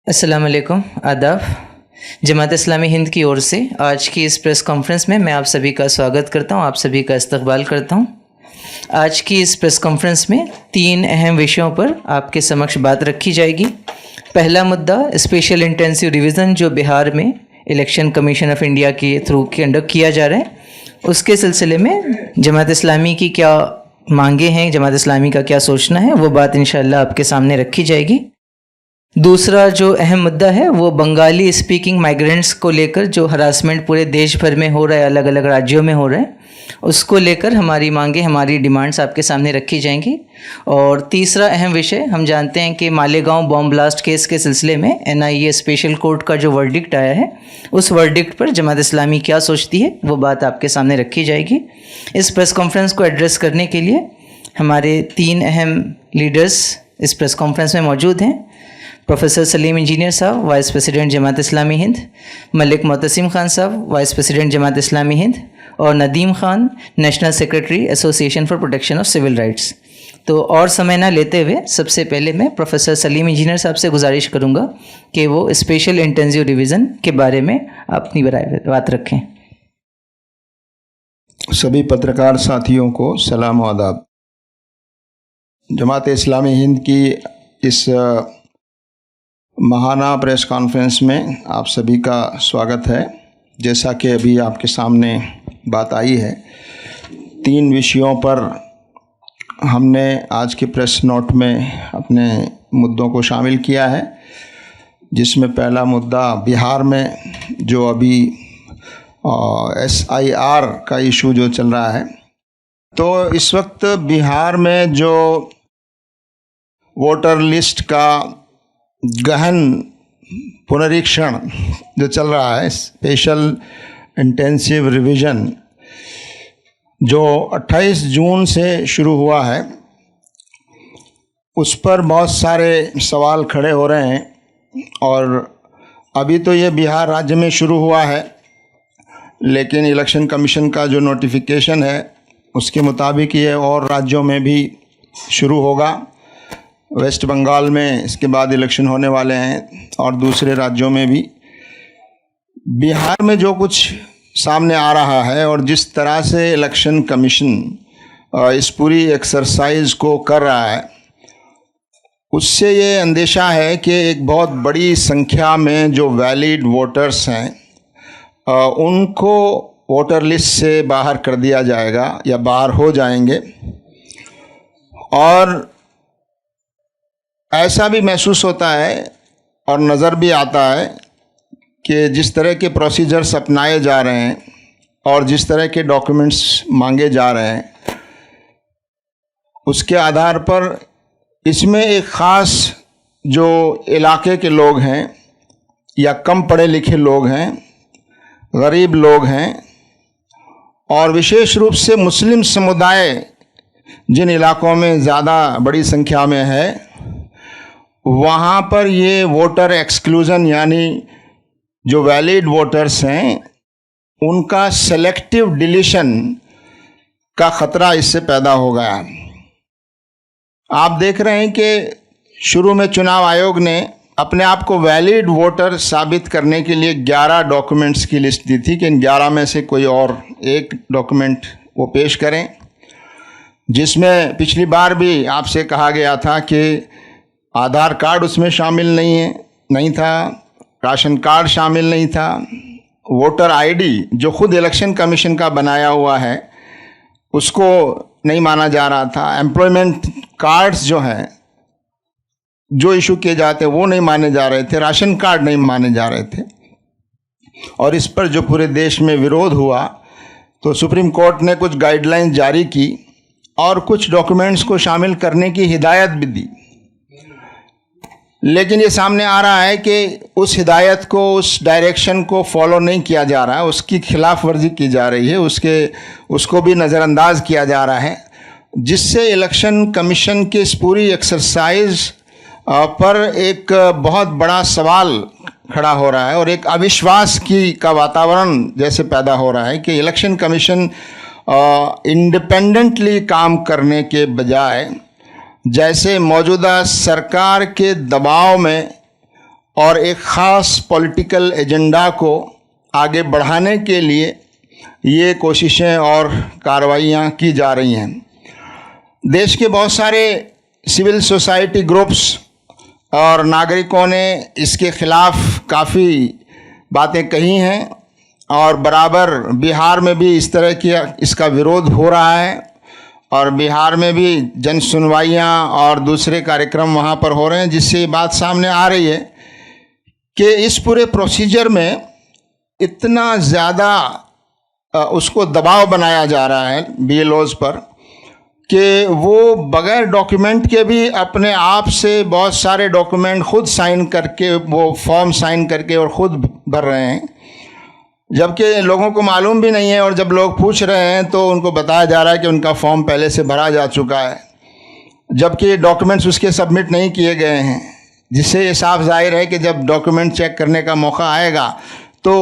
अस्सलाम वालेकुम, आदाब। जमात इस्लामी हिंद की ओर से आज की इस प्रेस कॉन्फ्रेंस में मैं आप सभी का स्वागत करता हूं, आप सभी का इस्तकबाल करता हूं। आज की इस प्रेस कॉन्फ्रेंस में 3 अहम विषयों पर आपके समक्ष बात रखी जाएगी। पहला मुद्दा स्पेशल इंटेंसिव रिवीजन जो बिहार में इलेक्शन कमीशन ऑफ इंडिया के थ्रू कंडक्ट किया जा रहा है, उसके सिलसिले में जमात इस्लामी की क्या मांगे हैं, जमात इस्लामी का क्या सोचना है, वो बात इंशाअल्लाह आपके सामने रखी जाएगी। दूसरा जो अहम मुद्दा है वो बंगाली स्पीकिंग माइग्रेंट्स को लेकर जो हरासमेंट पूरे देश भर में हो रहा है, अलग अलग राज्यों में हो रहा है, उसको लेकर हमारी मांगे, हमारी डिमांड्स आपके सामने रखी जाएंगी। और तीसरा अहम विषय, हम जानते हैं कि मालेगांव बॉम्ब ब्लास्ट केस के सिलसिले में NIA स्पेशल कोर्ट का जो वर्डिक्ट आया है, उस वर्डिक्ट पर जमात इस्लामी क्या सोचती है, वो बात आपके सामने रखी जाएगी। इस प्रेस कॉन्फ्रेंस को एड्रेस करने के लिए हमारे 3 अहम लीडर्स इस प्रेस कॉन्फ्रेंस में मौजूद हैं। प्रोफेसर सलीम इंजीनियर साहब, वाइस प्रेसिडेंट जमात इस्लामी हिंद, मलिक मोतसिम खान साहब, वाइस प्रेसिडेंट जमात इस्लामी हिंद, और Nadeem Khan, national secretary association for protection of civil rights. तो और समय ना लेते हुए सबसे पहले मैं प्रोफेसर सलीम इंजीनियर साहब से गुजारिश करूंगा कि वो स्पेशल इंटेंसिव रिवीजन के बारे में अपनी बात रखें। सभी पत्रकार साथियों को सलाम व आदाब। जमात इस्लामी हिंद की इस महाना प्रेस कॉन्फ्रेंस में आप सभी का स्वागत है। जैसा कि अभी आपके सामने बात आई है, 3 विषयों पर हमने आज के प्रेस नोट में अपने मुद्दों को शामिल किया है, जिसमें पहला मुद्दा बिहार में जो अभी SIR का इशू जो चल रहा है। तो इस वक्त बिहार में जो वोटर लिस्ट का गहन पुनरीक्षण जो चल रहा है, स्पेशल इंटेंसिव रिवीजन, जो 28 जून से शुरू हुआ है, उस पर बहुत सारे सवाल खड़े हो रहे हैं। और अभी तो ये बिहार राज्य में शुरू हुआ है, लेकिन इलेक्शन कमीशन का जो नोटिफिकेशन है उसके मुताबिक ये और राज्यों में भी शुरू होगा। वेस्ट बंगाल में इसके बाद इलेक्शन होने वाले हैं और दूसरे राज्यों में भी। बिहार में जो कुछ सामने आ रहा है और जिस तरह से इलेक्शन कमीशन इस पूरी एक्सरसाइज को कर रहा है, उससे ये अंदेशा है कि एक बहुत बड़ी संख्या में जो वैलिड वोटर्स हैं उनको वोटर लिस्ट से बाहर कर दिया जाएगा या बाहर हो जाएंगे। और ऐसा भी महसूस होता है और नज़र भी आता है कि जिस तरह के प्रोसीजर्स अपनाए जा रहे हैं और जिस तरह के डॉक्यूमेंट्स मांगे जा रहे हैं, उसके आधार पर इसमें एक ख़ास जो इलाके के लोग हैं या कम पढ़े लिखे लोग हैं, गरीब लोग हैं, और विशेष रूप से मुस्लिम समुदाय जिन इलाकों में ज़्यादा बड़ी संख्या में है, वहाँ पर ये वोटर एक्सक्लूज़न यानी जो वैलिड वोटर्स हैं उनका सेलेक्टिव डिलीशन का ख़तरा इससे पैदा हो गया। आप देख रहे हैं कि शुरू में चुनाव आयोग ने अपने आप को वैलिड वोटर साबित करने के लिए 11 डॉक्यूमेंट्स की लिस्ट दी थी कि इन 11 में से कोई और एक डॉक्यूमेंट वो पेश करें, जिसमें पिछली बार भी आपसे कहा गया था कि आधार कार्ड उसमें शामिल नहीं था, राशन कार्ड शामिल नहीं था, वोटर ID जो खुद इलेक्शन कमीशन का बनाया हुआ है उसको नहीं माना जा रहा था, एम्प्लॉयमेंट कार्ड्स जो हैं जो इशू किए जाते वो नहीं माने जा रहे थे, राशन कार्ड नहीं माने जा रहे थे। और इस पर जो पूरे देश में विरोध हुआ तो सुप्रीम कोर्ट ने कुछ गाइडलाइंस जारी की और कुछ डॉक्यूमेंट्स को शामिल करने की हिदायत भी दी। लेकिन ये सामने आ रहा है कि उस हिदायत को, उस डायरेक्शन को फॉलो नहीं किया जा रहा है, उसकी खिलाफ वर्जी की जा रही है, उसको भी नज़रअंदाज किया जा रहा है, जिससे इलेक्शन कमीशन की इस पूरी एक्सरसाइज पर एक बहुत बड़ा सवाल खड़ा हो रहा है और एक अविश्वास का वातावरण जैसे पैदा हो रहा है कि इलेक्शन कमीशन इंडिपेंडेंटली काम करने के बजाय जैसे मौजूदा सरकार के दबाव में और एक ख़ास पॉलिटिकल एजेंडा को आगे बढ़ाने के लिए ये कोशिशें और कार्रवाइयाँ की जा रही हैं। देश के बहुत सारे सिविल सोसाइटी ग्रुप्स और नागरिकों ने इसके ख़िलाफ़ काफ़ी बातें कही हैं और बराबर बिहार में भी इस तरह की इसका विरोध हो रहा है और बिहार में भी जन सुनवाइयाँ और दूसरे कार्यक्रम वहाँ पर हो रहे हैं, जिससे ये बात सामने आ रही है कि इस पूरे प्रोसीजर में इतना ज़्यादा उसको दबाव बनाया जा रहा है BLOs पर कि वो बगैर डॉक्यूमेंट के भी अपने आप से बहुत सारे डॉक्यूमेंट खुद साइन करके, वो फॉर्म साइन करके और ख़ुद भर रहे हैं, जबकि लोगों को मालूम भी नहीं है। और जब लोग पूछ रहे हैं तो उनको बताया जा रहा है कि उनका फॉर्म पहले से भरा जा चुका है, जबकि डॉक्यूमेंट्स उसके सबमिट नहीं किए गए हैं, जिससे ये साफ जाहिर है कि जब डॉक्यूमेंट चेक करने का मौका आएगा तो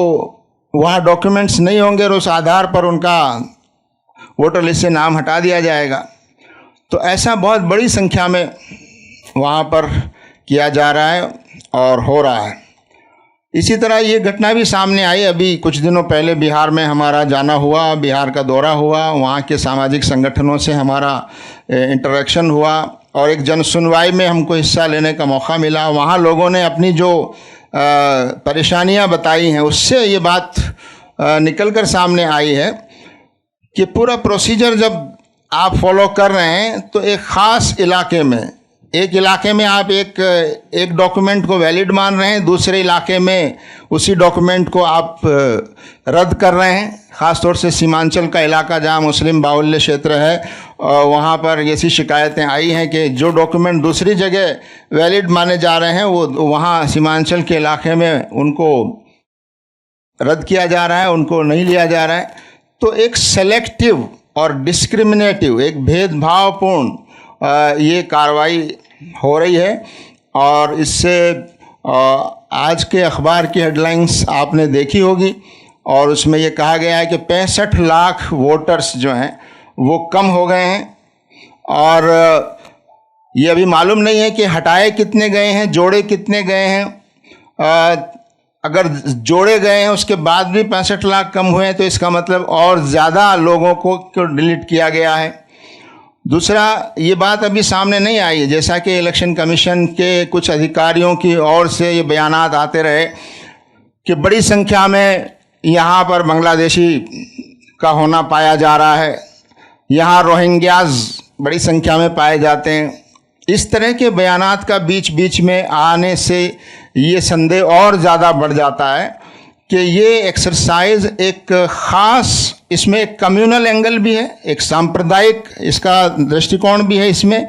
वहाँ डॉक्यूमेंट्स नहीं होंगे और उस आधार पर उनका वोटर लिस्ट से नाम हटा दिया जाएगा। तो ऐसा बहुत बड़ी संख्या में वहाँ पर किया जा रहा है और हो रहा है। इसी तरह ये घटना भी सामने आई, अभी कुछ दिनों पहले बिहार में हमारा जाना हुआ, बिहार का दौरा हुआ, वहाँ के सामाजिक संगठनों से हमारा इंटरेक्शन हुआ और एक जन सुनवाई में हमको हिस्सा लेने का मौका मिला। वहाँ लोगों ने अपनी जो परेशानियाँ बताई हैं, उससे ये बात निकल कर सामने आई है कि पूरा प्रोसीजर जब आप फॉलो कर रहे हैं तो एक ख़ास इलाके में, एक इलाके में आप एक डॉक्यूमेंट को वैलिड मान रहे हैं, दूसरे इलाके में उसी डॉक्यूमेंट को आप रद्द कर रहे हैं। ख़ास तौर से सीमांचल का इलाका जहाँ मुस्लिम बाहुल्य क्षेत्र है, वहाँ पर ऐसी शिकायतें आई हैं कि जो डॉक्यूमेंट दूसरी जगह वैलिड माने जा रहे हैं वो वहाँ सीमांचल के इलाके में उनको रद्द किया जा रहा है, उनको नहीं लिया जा रहा है। तो एक सेलेक्टिव और डिस्क्रिमिनेटिव, एक भेदभावपूर्ण ये कार्रवाई हो रही है। और इससे आज के अखबार की हेडलाइंस आपने देखी होगी और उसमें ये कहा गया है कि 65 लाख वोटर्स जो हैं वो कम हो गए हैं और ये अभी मालूम नहीं है कि हटाए कितने गए हैं, जोड़े कितने गए हैं। अगर जोड़े गए हैं उसके बाद भी 65 लाख कम हुए हैं तो इसका मतलब और ज़्यादा लोगों को डिलीट किया गया है। दूसरा, ये बात अभी सामने नहीं आई है, जैसा कि इलेक्शन कमीशन के कुछ अधिकारियों की ओर से ये बयानात आते रहे कि बड़ी संख्या में यहाँ पर बांग्लादेशी का होना पाया जा रहा है, यहाँ रोहिंग्याज बड़ी संख्या में पाए जाते हैं। इस तरह के बयानात का बीच बीच में आने से ये संदेह और ज़्यादा बढ़ जाता है कि ये एक्सरसाइज एक ख़ास, इसमें एक कम्युनल एंगल भी है, एक सांप्रदायिक इसका दृष्टिकोण भी है, इसमें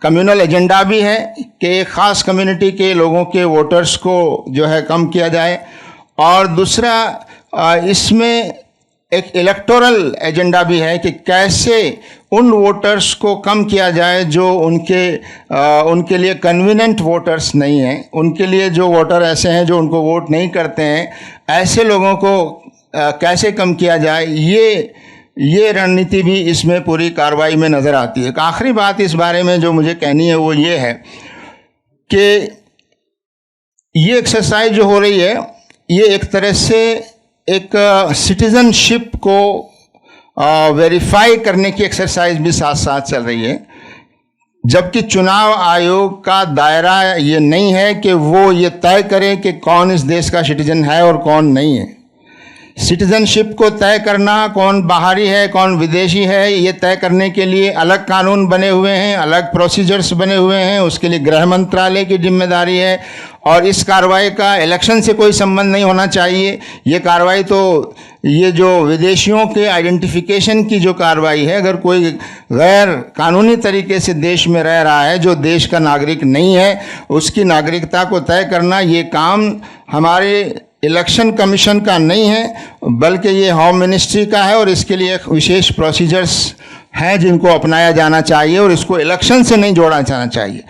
कम्युनल एजेंडा भी है कि एक ख़ास कम्युनिटी के लोगों के वोटर्स को जो है कम किया जाए। और दूसरा, इसमें एक इलेक्टोरल एजेंडा भी है कि कैसे उन वोटर्स को कम किया जाए जो उनके लिए कन्वीनिएंट वोटर्स नहीं हैं, उनके लिए जो वोटर ऐसे हैं जो उनको वोट नहीं करते हैं, ऐसे लोगों को कैसे कम किया जाए। ये रणनीति भी इसमें पूरी कार्रवाई में नज़र आती है। एक आखिरी बात इस बारे में जो मुझे कहनी है वो ये है कि ये एक्सरसाइज जो हो रही है ये एक तरह से एक सिटीजनशिप को वेरीफाई करने की एक्सरसाइज भी साथ साथ चल रही है, जबकि चुनाव आयोग का दायरा ये नहीं है कि वो ये तय करे कि कौन इस देश का सिटीजन है और कौन नहीं है। सिटीजनशिप को तय करना, कौन बाहरी है कौन विदेशी है, ये तय करने के लिए अलग कानून बने हुए हैं, अलग प्रोसीजर्स बने हुए हैं, उसके लिए गृह मंत्रालय की जिम्मेदारी है। और इस कार्रवाई का इलेक्शन से कोई संबंध नहीं होना चाहिए। ये कार्रवाई तो ये जो विदेशियों के आइडेंटिफिकेशन की जो कार्रवाई है, अगर कोई गैर कानूनी तरीके से देश में रह रहा है जो देश का नागरिक नहीं है, उसकी नागरिकता को तय करना, ये काम हमारे इलेक्शन कमीशन का नहीं है बल्कि ये होम मिनिस्ट्री का है और इसके लिए विशेष प्रोसीजर्स हैं जिनको अपनाया जाना चाहिए और इसको इलेक्शन से नहीं जोड़ा जाना चाहिए।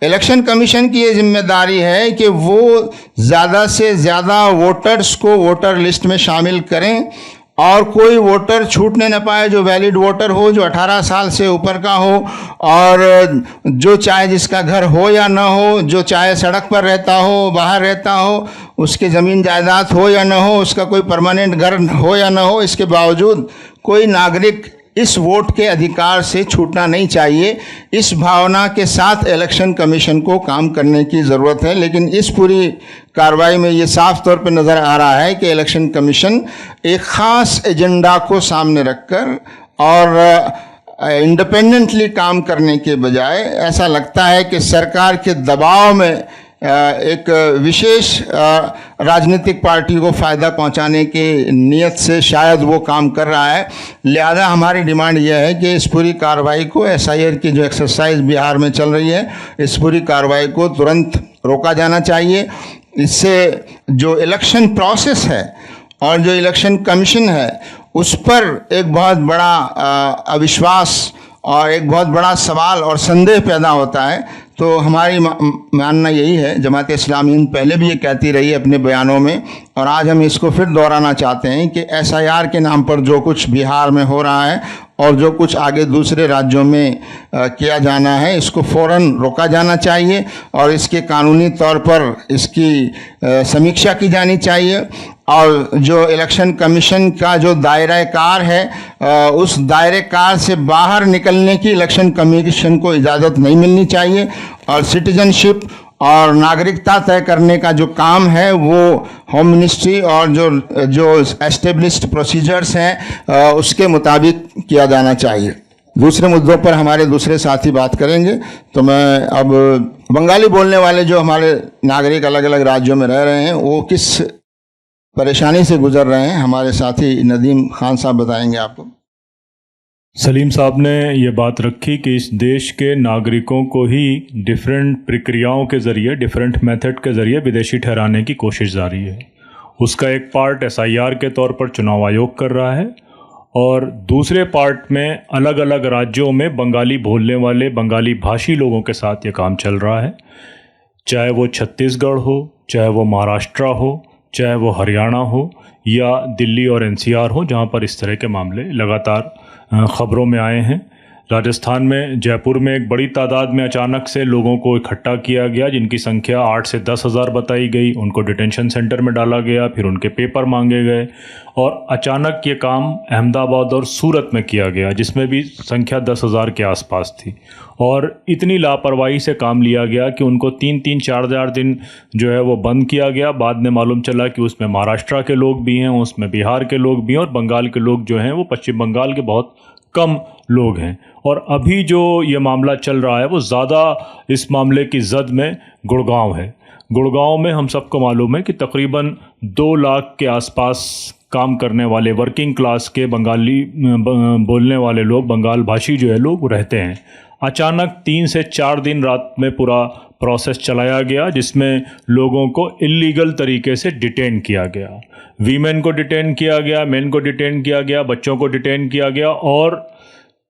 इलेक्शन कमीशन की ये जिम्मेदारी है कि वो ज़्यादा से ज़्यादा वोटर्स को वोटर लिस्ट में शामिल करें और कोई वोटर छूटने न पाए जो वैलिड वोटर हो, जो 18 साल से ऊपर का हो, और जो चाहे जिसका घर हो या ना हो, जो चाहे सड़क पर रहता हो, बाहर रहता हो, उसके ज़मीन जायदाद हो या ना हो, उसका कोई परमानेंट घर हो या ना हो, इसके बावजूद कोई नागरिक इस वोट के अधिकार से छूटना नहीं चाहिए। इस भावना के साथ इलेक्शन कमीशन को काम करने की ज़रूरत है। लेकिन इस पूरी कार्रवाई में ये साफ तौर पर नज़र आ रहा है कि इलेक्शन कमीशन एक ख़ास एजेंडा को सामने रखकर और इंडिपेंडेंटली काम करने के बजाय ऐसा लगता है कि सरकार के दबाव में एक विशेष राजनीतिक पार्टी को फ़ायदा पहुंचाने की नीयत से शायद वो काम कर रहा है। लिहाजा हमारी डिमांड यह है कि इस पूरी कार्रवाई को, SIR की जो एक्सरसाइज बिहार में चल रही है, इस पूरी कार्रवाई को तुरंत रोका जाना चाहिए। इससे जो इलेक्शन प्रोसेस है और जो इलेक्शन कमीशन है उस पर एक बहुत बड़ा अविश्वास और एक बहुत बड़ा सवाल और संदेह पैदा होता है। तो हमारी मानना यही है, जमात इस्लामी हिंद पहले भी ये कहती रही है अपने बयानों में, और आज हम इसको फिर दोहराना चाहते हैं कि SIR के नाम पर जो कुछ बिहार में हो रहा है और जो कुछ आगे दूसरे राज्यों में किया जाना है, इसको फ़ौरन रोका जाना चाहिए और इसके कानूनी तौर पर इसकी समीक्षा की जानी चाहिए। और जो इलेक्शन कमीशन का जो दायरा कार है, उस दायरे कार से बाहर निकलने की इलेक्शन कमीशन को इजाज़त नहीं मिलनी चाहिए, और सिटीजनशिप और नागरिकता तय करने का जो काम है वो होम मिनिस्ट्री और जो एस्टेब्लिश्ड प्रोसीजर्स हैं उसके मुताबिक किया जाना चाहिए। दूसरे मुद्दों पर हमारे दूसरे साथी बात करेंगे। तो मैं अब बंगाली बोलने वाले जो हमारे नागरिक अलग अलग राज्यों में रह रहे हैं वो किस परेशानी से गुजर रहे हैं, हमारे साथी नदीम खान साहब बताएंगे आपको। सलीम साहब ने ये बात रखी कि इस देश के नागरिकों को ही डिफरेंट प्रक्रियाओं के ज़रिए, डिफरेंट मेथड के ज़रिए विदेशी ठहराने की कोशिश जारी है। उसका एक पार्ट SIR के तौर पर चुनाव आयोग कर रहा है और दूसरे पार्ट में अलग अलग राज्यों में बंगाली बोलने वाले बंगाली भाषी लोगों के साथ ये काम चल रहा है। चाहे वो छत्तीसगढ़ हो, चाहे वो महाराष्ट्र हो, चाहे वो हरियाणा हो या दिल्ली और NCR हो, जहाँ पर इस तरह के मामले लगातार ख़बरों में आए हैं। राजस्थान में जयपुर में एक बड़ी तादाद में अचानक से लोगों को इकट्ठा किया गया, जिनकी संख्या 8 से 10 हज़ार बताई गई। उनको डिटेंशन सेंटर में डाला गया, फिर उनके पेपर मांगे गए और अचानक ये काम अहमदाबाद और सूरत में किया गया, जिसमें भी संख्या 10 हज़ार के आसपास थी। और इतनी लापरवाही से काम लिया गया कि उनको 3-3, 4 दिन जो है वो बंद किया गया। बाद में मालूम चला कि उसमें महाराष्ट्र के लोग भी हैं, उसमें बिहार के लोग भी हैं और बंगाल के लोग जो हैं वो पश्चिम बंगाल के बहुत कम लोग हैं। और अभी जो ये मामला चल रहा है वो ज़्यादा इस मामले की जद में गुड़गांव है। गुड़गांव में हम सबको मालूम है कि तकरीबन 2 लाख के आसपास काम करने वाले वर्किंग क्लास के बंगाली बोलने वाले लोग, बंगाल भाषी जो है लोग रहते हैं। अचानक 3 से 4 दिन रात में पूरा प्रोसेस चलाया गया, जिसमें लोगों को इलीगल तरीके से डिटेन किया गया। वीमेन को डिटेन किया गया, मेन को डिटेन किया गया, बच्चों को डिटेन किया गया और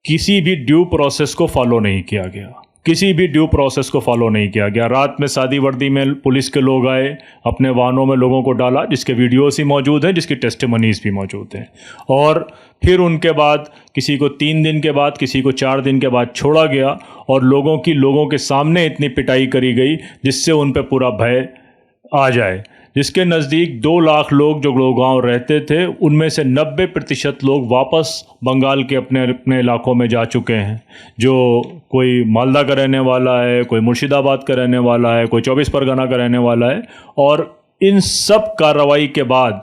किसी भी ड्यू प्रोसेस को फॉलो नहीं किया गया। किसी भी ड्यू प्रोसेस को फॉलो नहीं किया गया। रात में सादी वर्दी में पुलिस के लोग आए, अपने वाहनों में लोगों को डाला, जिसके वीडियोस ही मौजूद हैं, जिसकी टेस्टिमनीज भी मौजूद हैं। और फिर उनके बाद किसी को 3 दिन के बाद, किसी को 4 दिन के बाद छोड़ा गया और लोगों के सामने इतनी पिटाई करी गई जिससे उन पर पूरा भय आ जाए। जिसके नज़दीक 2 लाख लोग जो गुड़गांव रहते थे, उनमें से 90% लोग वापस बंगाल के अपने अपने इलाकों में जा चुके हैं। जो कोई मालदा का रहने वाला है, कोई मुर्शिदाबाद का रहने वाला है, कोई 24 परगना का रहने वाला है। और इन सब कार्रवाई के बाद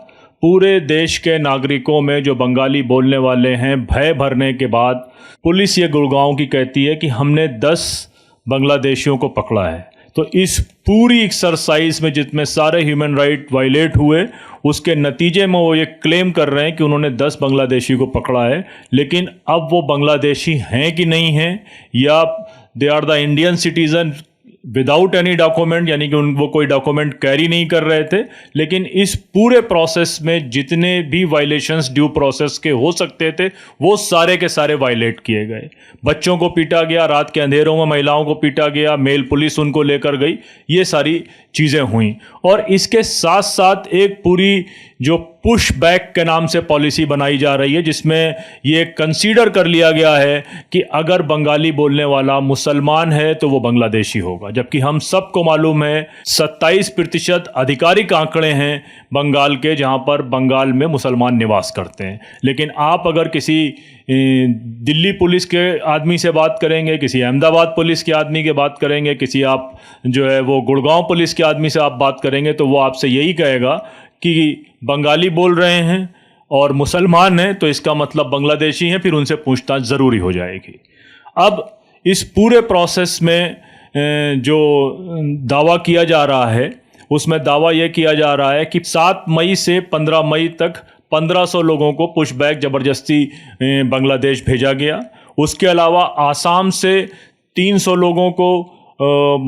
पूरे देश के नागरिकों में जो बंगाली बोलने वाले हैं, भय भरने के बाद पुलिस ये गुड़गांव की कहती है कि हमने 10 बांग्लादेशियों को पकड़ा है। तो इस पूरी एक्सरसाइज में जितने सारे ह्यूमन राइट वायलेट हुए, उसके नतीजे में वो ये क्लेम कर रहे हैं कि उन्होंने 10 बांग्लादेशी को पकड़ा है। लेकिन अब वो बांग्लादेशी हैं कि नहीं हैं, या they are the Indian citizen without any document, यानी कि वो कोई डॉक्यूमेंट कैरी नहीं कर रहे थे। लेकिन इस पूरे प्रोसेस में जितने भी वायलेशंस ड्यू प्रोसेस के हो सकते थे वो सारे के सारे वायलेट किए गए। बच्चों को पीटा गया, रात के अंधेरों में महिलाओं को पीटा गया, मेल पुलिस उनको लेकर गई, ये सारी चीज़ें हुई। और इसके साथ साथ एक पूरी जो पुश बैक के नाम से पॉलिसी बनाई जा रही है, जिसमें ये कंसीडर कर लिया गया है कि अगर बंगाली बोलने वाला मुसलमान है तो वो बांग्लादेशी होगा, जबकि हम सबको मालूम है 27% आधिकारिक आंकड़े हैं बंगाल के जहां पर बंगाल में मुसलमान निवास करते हैं। लेकिन आप अगर किसी दिल्ली पुलिस के आदमी से बात करेंगे, किसी अहमदाबाद पुलिस के आदमी के बात करेंगे, किसी आप जो है वो गुड़गांव पुलिस के आदमी से आप बात करेंगे, तो वो आपसे यही कहेगा कि बंगाली बोल रहे हैं और मुसलमान हैं तो इसका मतलब बांग्लादेशी हैं, फिर उनसे पूछताछ ज़रूरी हो जाएगी। अब इस पूरे प्रोसेस में जो दावा किया जा रहा है उसमें दावा यह किया जा रहा है कि 7 मई से 15 मई तक 1500 लोगों को पुश बैक ज़बरदस्ती बांग्लादेश भेजा गया। उसके अलावा आसाम से 300 लोगों को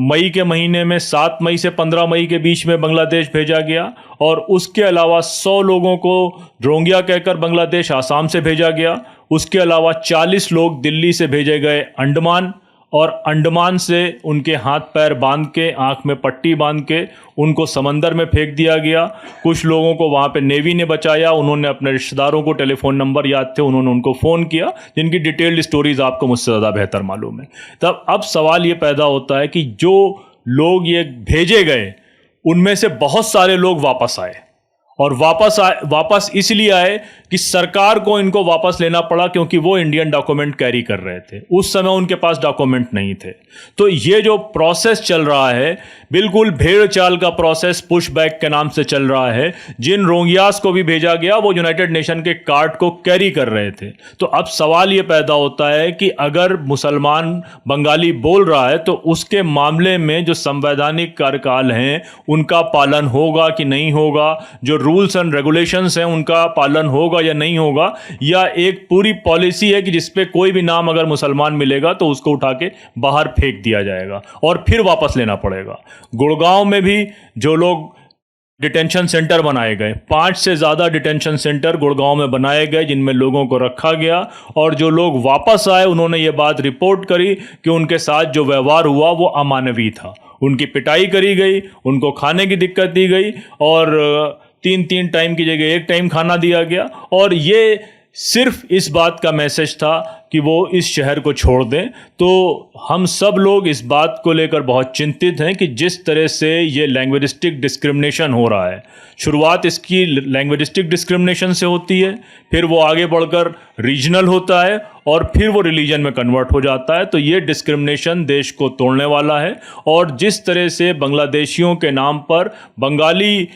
मई के महीने में 7 मई से 15 मई के बीच में बांग्लादेश भेजा गया, और उसके अलावा 100 लोगों को रोहिंग्या कहकर बांग्लादेश आसाम से भेजा गया। उसके अलावा 40 लोग दिल्ली से भेजे गए अंडमान, और अंडमान से उनके हाथ पैर बांध के, आंख में पट्टी बांध के उनको समंदर में फेंक दिया गया। कुछ लोगों को वहाँ पे नेवी ने बचाया, उन्होंने अपने रिश्तेदारों को टेलीफोन नंबर याद थे, उन्होंने उनको फ़ोन किया, जिनकी डिटेल्ड स्टोरीज आपको मुझसे ज़्यादा बेहतर मालूम है। तब अब सवाल ये पैदा होता है कि जो लोग ये भेजे गए उनमें से बहुत सारे लोग वापस आए, और वापस इसलिए आए कि सरकार को इनको वापस लेना पड़ा क्योंकि वो इंडियन डॉक्यूमेंट कैरी कर रहे थे। उस समय उनके पास डॉक्यूमेंट नहीं थे। तो ये जो प्रोसेस चल रहा है बिल्कुल भेड़ चाल का प्रोसेस पुश बैक के नाम से चल रहा है। जिन रोहिंग्यास को भी भेजा गया वो यूनाइटेड नेशन के कार्ड को कैरी कर रहे थे। तो अब सवाल ये पैदा होता है कि अगर मुसलमान बंगाली बोल रहा है तो उसके मामले में जो संवैधानिक कार्यकाल हैं उनका पालन होगा कि नहीं होगा, जो रूल्स एंड रेगुलेशंस हैं उनका पालन होगा या नहीं होगा, या एक पूरी पॉलिसी है कि जिसपे कोई भी नाम अगर मुसलमान मिलेगा तो उसको उठा के बाहर फेंक दिया जाएगा और फिर वापस लेना पड़ेगा। गुड़गांव में भी जो लोग डिटेंशन सेंटर बनाए गए, 5 से ज़्यादा डिटेंशन सेंटर गुड़गांव में बनाए गए जिनमें लोगों को रखा गया, और जो लोग वापस आए उन्होंने ये बात रिपोर्ट करी कि उनके साथ जो व्यवहार हुआ वो अमानवीय था। उनकी पिटाई करी गई, उनको खाने की दिक्कत दी गई, और 3 टाइम की जगह 1 टाइम खाना दिया गया, और ये सिर्फ इस बात का मैसेज था कि वो इस शहर को छोड़ दें। तो हम सब लोग इस बात को लेकर बहुत चिंतित हैं कि जिस तरह से ये लैंग्वेजिस्टिक डिस्क्रिमिनेशन हो रहा है, शुरुआत इसकी लैंग्वेजिस्टिक डिस्क्रिमिनेशन से होती है, फिर वो आगे बढ़कर रीजनल होता है, और फिर वो रिलीजन में कन्वर्ट हो जाता है। तो ये डिस्क्रिमिनेशन देश को तोड़ने वाला है, और जिस तरह से बांग्लादेशियों के नाम पर बंगाली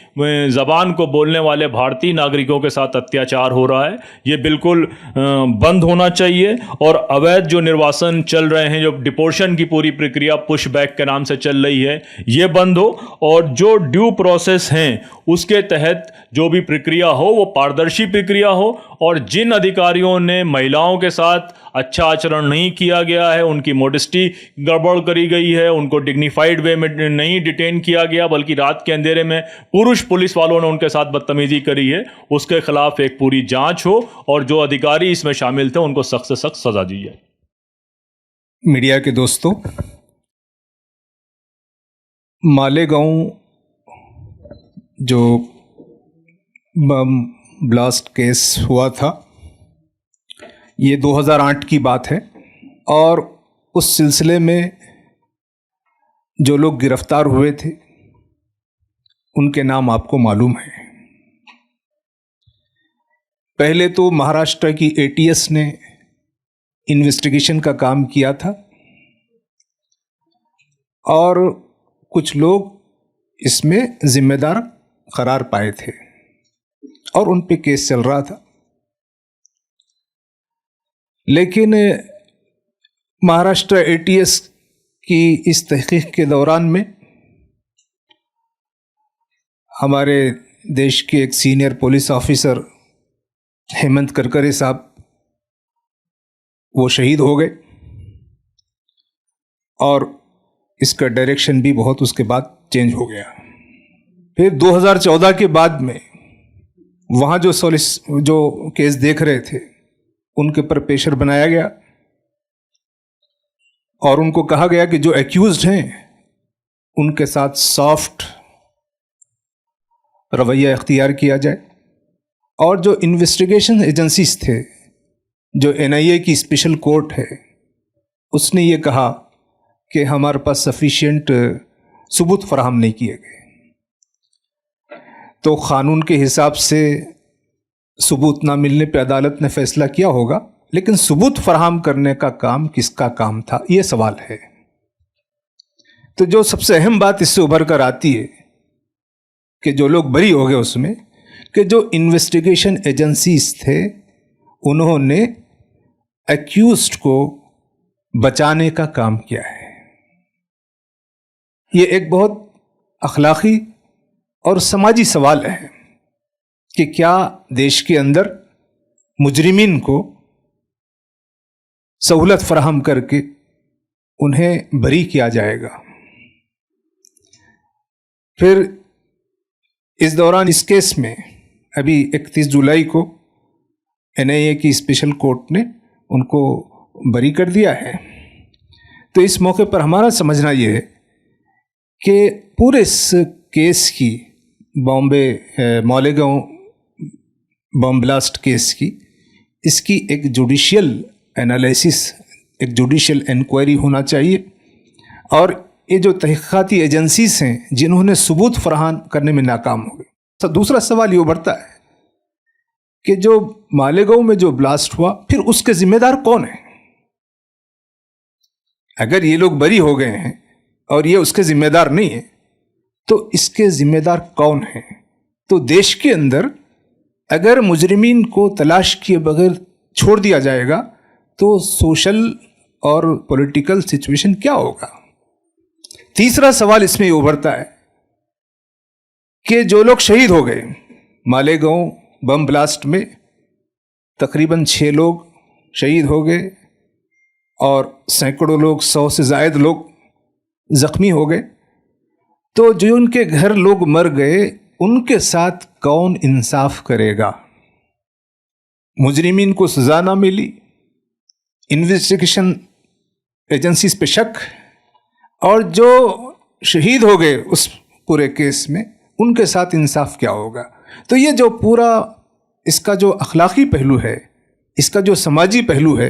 ज़बान को बोलने वाले भारतीय नागरिकों के साथ अत्याचार हो रहा है, ये बिल्कुल बंद होना चाहिए। और अवैध जो निर्वासन चल रहे हैं, जो डिपोर्शन की पूरी प्रक्रिया पुश बैक के नाम से चल रही है, ये बंद हो, और जो ड्यू प्रोसेस हैं उसके तहत जो भी प्रक्रिया हो वो पारदर्शी प्रक्रिया हो, और जिन अधिकारियों ने महिलाओं के साथ अच्छा आचरण नहीं किया गया है, उनकी मोडेस्टी गड़बड़ करी गई है, उनको डिग्निफाइड वे में नहीं डिटेन किया गया बल्कि रात के अंधेरे में पुरुष पुलिस वालों ने उनके साथ बदतमीजी करी है, उसके खिलाफ एक पूरी जांच हो, और जो अधिकारी इसमें शामिल थे उनको सख्त से सख्त सजा दी जाए। मीडिया के दोस्तों, मालेगांव जो बम ब्लास्ट केस हुआ था, ये 2008 की बात है, और उस सिलसिले में जो लोग गिरफ्तार हुए थे उनके नाम आपको मालूम है। पहले तो महाराष्ट्र की ATS ने इन्वेस्टिगेशन का काम किया था, और कुछ लोग इसमें जिम्मेदार करार पाए थे और उन पे केस चल रहा था। लेकिन महाराष्ट्र ATS की इस तहकीक के दौरान में हमारे देश के एक senior police officer Hemant Karkare साहब वो शहीद हो गए, और इसका डायरेक्शन भी बहुत उसके बाद चेंज हो गया। फिर 2014 के बाद में वहाँ जो केस देख रहे थे उनके ऊपर प्रेशर बनाया गया, और उनको कहा गया कि जो एक्यूज्ड हैं उनके साथ सॉफ्ट रवैया इख्तियार किया जाए, और जो इन्वेस्टिगेशन एजेंसीज थे, जो NIA की स्पेशल कोर्ट है, उसने ये कहा कि हमारे पास सफिशिएंट सबूत फराहम नहीं किए गए। तो क़ानून के हिसाब से सबूत ना मिलने पे अदालत ने फैसला किया होगा, लेकिन सबूत फराहम करने का काम किसका काम था, ये सवाल है। तो जो सबसे अहम बात इससे उभर कर आती है कि जो लोग बरी हो गए उसमें, कि जो इन्वेस्टिगेशन एजेंसीज थे उन्होंने एक्यूज्ड को बचाने का काम किया है। ये एक बहुत अखलाकी और समाजी सवाल है कि क्या देश के अंदर मुजरिमीन को सहूलत फराहम करके उन्हें बरी किया जाएगा। फिर इस दौरान इस केस में अभी 31 जुलाई को NIA की स्पेशल कोर्ट ने उनको बरी कर दिया है। तो इस मौके पर हमारा समझना ये है कि पूरे इस केस की, Bombay Malegaon bomb blast case की, इसकी एक जुडिशियल एनालिसिस, एक जुडिशियल इंक्वायरी होना चाहिए। और ये जो तहक़ीक़ाती एजेंसीज हैं जिन्होंने सबूत फराहम करने में नाकाम हो गए। तो दूसरा सवाल ये उभरता है कि जो मालेगांव में जो ब्लास्ट हुआ, फिर उसके जिम्मेदार कौन है? अगर ये लोग बरी हो गए हैं और ये उसके जिम्मेदार नहीं है, तो इसके जिम्मेदार कौन है? तो देश के अंदर अगर मुजरिमीन को तलाश किए बगैर छोड़ दिया जाएगा तो सोशल और पॉलिटिकल सिचुएशन क्या होगा? तीसरा सवाल इसमें उभरता है कि जो लोग शहीद हो गए मालेगांव बम ब्लास्ट में, तकरीबन 6 लोग शहीद हो गए और सैकड़ों लोग, 100 से ज़ायद लोग जख्मी हो गए। तो जो उनके घर लोग मर गए, उनके साथ कौन इंसाफ करेगा? मुजरिमीन को सजा ना मिली, इन्वेस्टिगेशन एजेंसीज पे शक, और जो शहीद हो गए उस पूरे केस में, उनके साथ इंसाफ क्या होगा? तो ये जो पूरा इसका जो अखलाकी पहलू है, इसका जो समाजी पहलू है,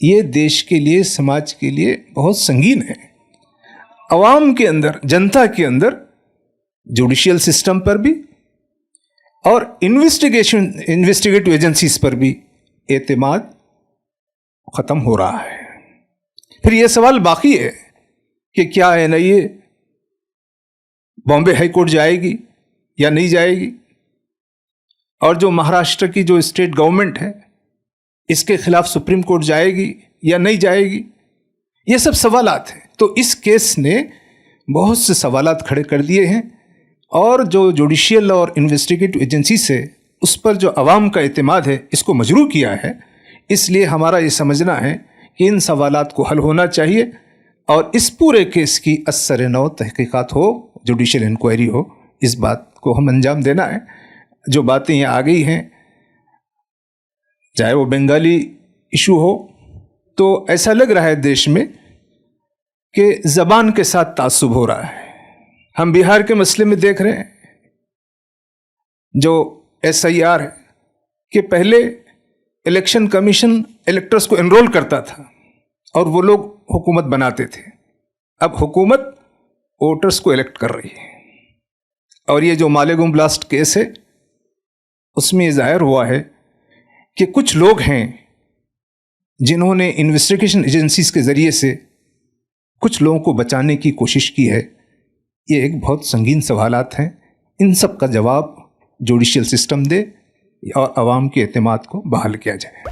ये देश के लिए, समाज के लिए बहुत संगीन है। अवाम के अंदर, जनता के अंदर जुडिशियल सिस्टम पर भी और इन्वेस्टिगेटिव एजेंसीज पर भी एतमाद ख़त्म हो रहा है। फिर यह सवाल बाकी है कि क्या NIA बॉम्बे हाई कोर्ट जाएगी या नहीं जाएगी, और जो महाराष्ट्र की जो स्टेट गवर्नमेंट है, इसके खिलाफ सुप्रीम कोर्ट जाएगी या नहीं जाएगी? ये सब सवालात हैं। तो इस केस ने बहुत से सवालात खड़े कर दिए हैं, और जो जुडिशियल और इन्वेस्टिगेटिव एजेंसी से उस पर जो अवाम का एतमाद है, इसको मजरूह किया है। इसलिए हमारा ये समझना है कि इन सवालात को हल होना चाहिए और इस पूरे केस की असर नौ तहकीकात हो, जुडिशियल इंक्वायरी हो, इस बात को हम अंजाम देना है। जो बातें यहाँ आ गई हैं, चाहे वो बंगाली इशू हो, तो ऐसा लग रहा है देश में कि ज़बान के साथ तासुब हो रहा है। हम बिहार के मसले में देख रहे हैं, जो SIR है, कि पहले इलेक्शन कमीशन इलेक्टर्स को एनरोल करता था और वो लोग हुकूमत बनाते थे। अब हुकूमत वोटर्स को इलेक्ट कर रही है। और ये जो मालेगांव ब्लास्ट केस है, उसमें ज़ाहिर हुआ है कि कुछ लोग हैं जिन्होंने इन्वेस्टिगेशन एजेंसीज के ज़रिए से कुछ लोगों को बचाने की कोशिश की है। ये एक बहुत संगीन सवालात हैं। इन सब का जवाब जुडिशियल सिस्टम दे और आवाम के एतमाद को बहाल किया जाए।